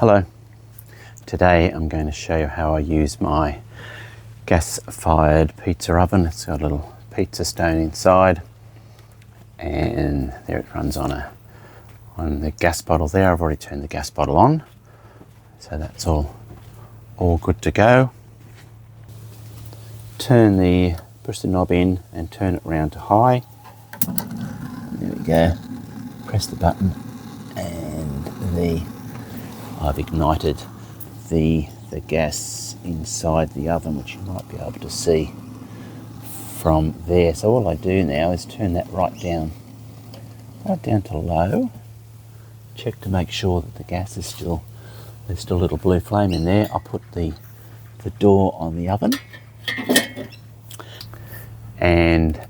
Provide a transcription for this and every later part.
Hello, today I'm going to show you how I use my gas-fired pizza oven. It's got a little pizza stone inside and there it runs on the gas bottle there. I've already turned the gas bottle on, so that's all good to go. Push the knob in and turn it around to high. There we go. Press the button and I've ignited the gas inside the oven, which you might be able to see from there. So all I do now is turn that right down to low. Check to make sure that the gas is there's still a little blue flame in there. I'll put the door on the oven, and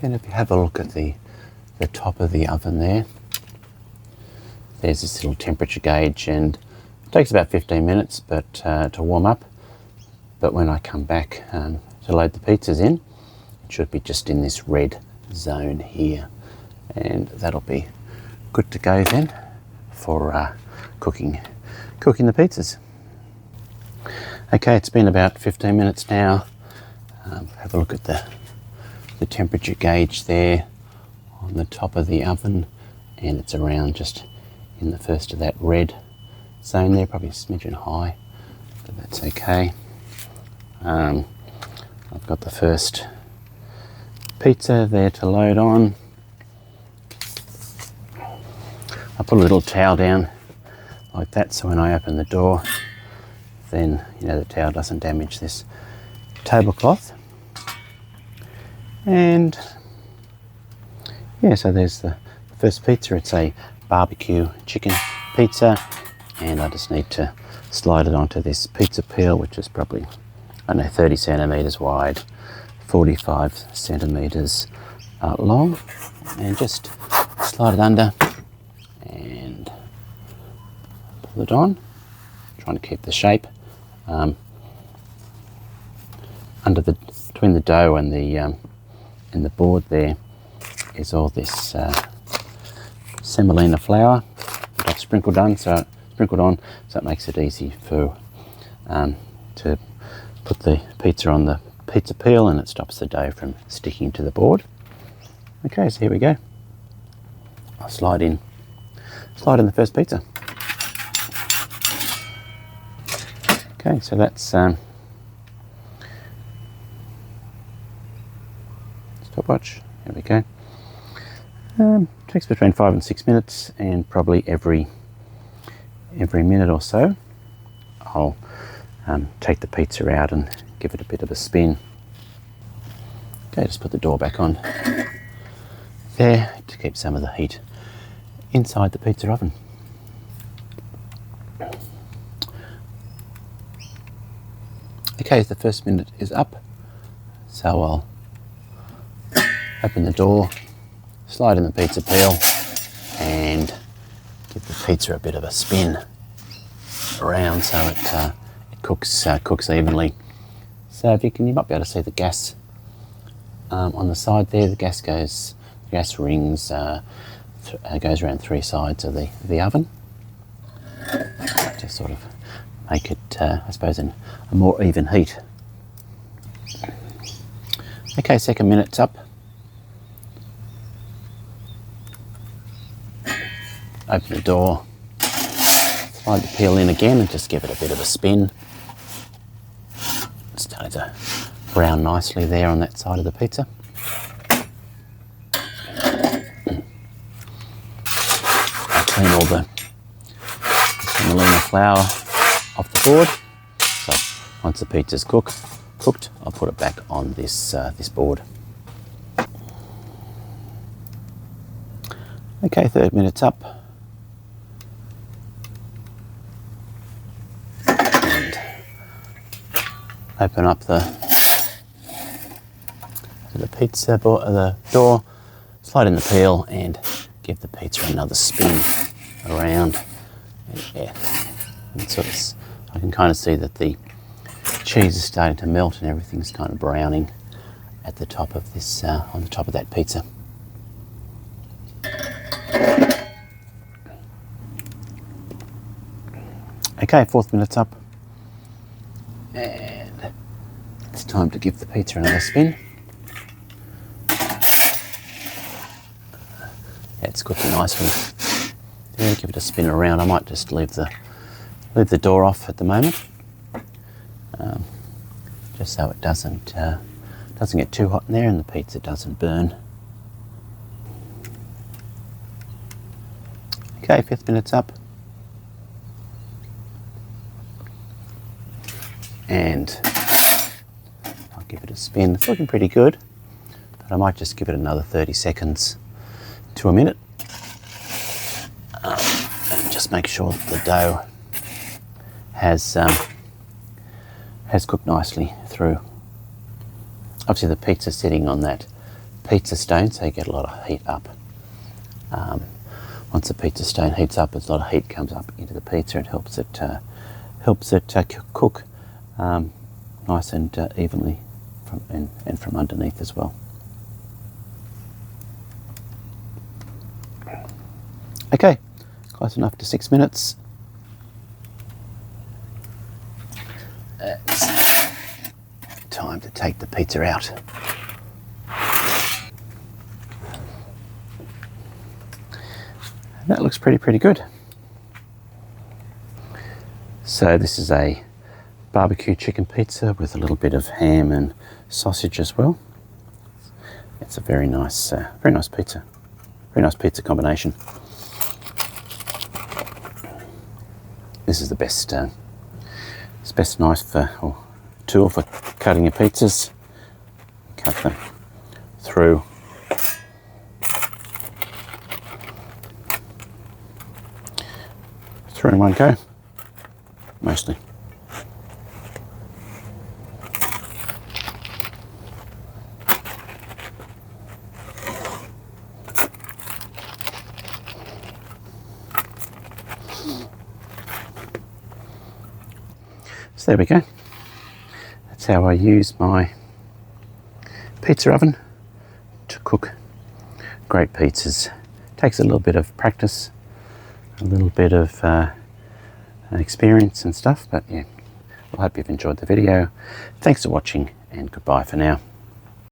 then if you have a look at the top of the oven there's this little temperature gauge, and it takes about 15 minutes to warm up. But when I come back to load the pizzas in, it should be just in this red zone here, and that'll be good to go then for cooking the pizzas. Okay, it's been about 15 minutes now. Have a look at the temperature gauge there on the top of the oven, and it's around just in the first of that red zone there, probably a smidgen high, but that's okay. I've got the first pizza there to load on. I put a little towel down like that, so when I open the door, then the towel doesn't damage this tablecloth. And yeah, so there's the first pizza. It's a barbecue chicken pizza, and I just need to slide it onto this pizza peel, which is probably, 30 centimeters wide, 45 centimeters long, and just slide it under and pull it on, trying to keep the shape. Between the dough and the board there is all this semolina flour that I've sprinkled on, so it makes it easy to put the pizza on the pizza peel, and it stops the dough from sticking to the board. Okay, so here we go. I'll slide in the first pizza. Okay, so that's stopwatch. Here we go. Takes between 5 and 6 minutes, and probably every minute or so I'll take the pizza out and give it a bit of a spin. Okay, just put the door back on there to keep some of the heat inside the pizza oven. Okay, the first minute is up, so I'll open the door, slide in the pizza peel, and give the pizza a bit of a spin around so it cooks evenly. So you might be able to see the gas on the side there. The gas rings goes around 3 sides of the oven to sort of make it, I suppose, a more even heat. Okay, second minute's up. Open the door, slide the peel in again, and just give it a bit of a spin. It's starting to brown nicely there on that side of the pizza. I clean all the semolina flour off the board. So once the pizza's cooked, I'll put it back on this board. Okay, 3rd minute's up. Open up the pizza board, the door, slide in the peel, and give the pizza another spin around. Yeah, and sort of, I can kind of see that the cheese is starting to melt and everything's kind of browning at the top of this, on the top of that pizza. Okay, 4th minute's up. And it's time to give the pizza another spin. Yeah, it's cooking nicely. Yeah, give it a spin around. I might just leave the door off at the moment, just so it doesn't get too hot in there and the pizza doesn't burn. Okay, 5th minute's up. And I'll give it a spin. It's looking pretty good, but I might just give it another 30 seconds to a minute. And just make sure that the dough has cooked nicely through. Obviously the pizza's sitting on that pizza stone, so you get a lot of heat up. Once the pizza stone heats up, a lot of heat comes up into the pizza. It helps it cook nice and evenly from underneath as well. Okay, close enough to 6 minutes. It's time to take the pizza out. That looks pretty good. So this is a barbecue chicken pizza with a little bit of ham and sausage as well. It's a very nice pizza. Very nice pizza combination. This is the best knife or tool for cutting your pizzas. Cut them through. Through in one go, mostly. So there we go. That's how I use my pizza oven to cook great pizzas. Takes a little bit of practice, a little bit of experience and stuff, but yeah, I hope you've enjoyed the video. Thanks for watching and goodbye for now.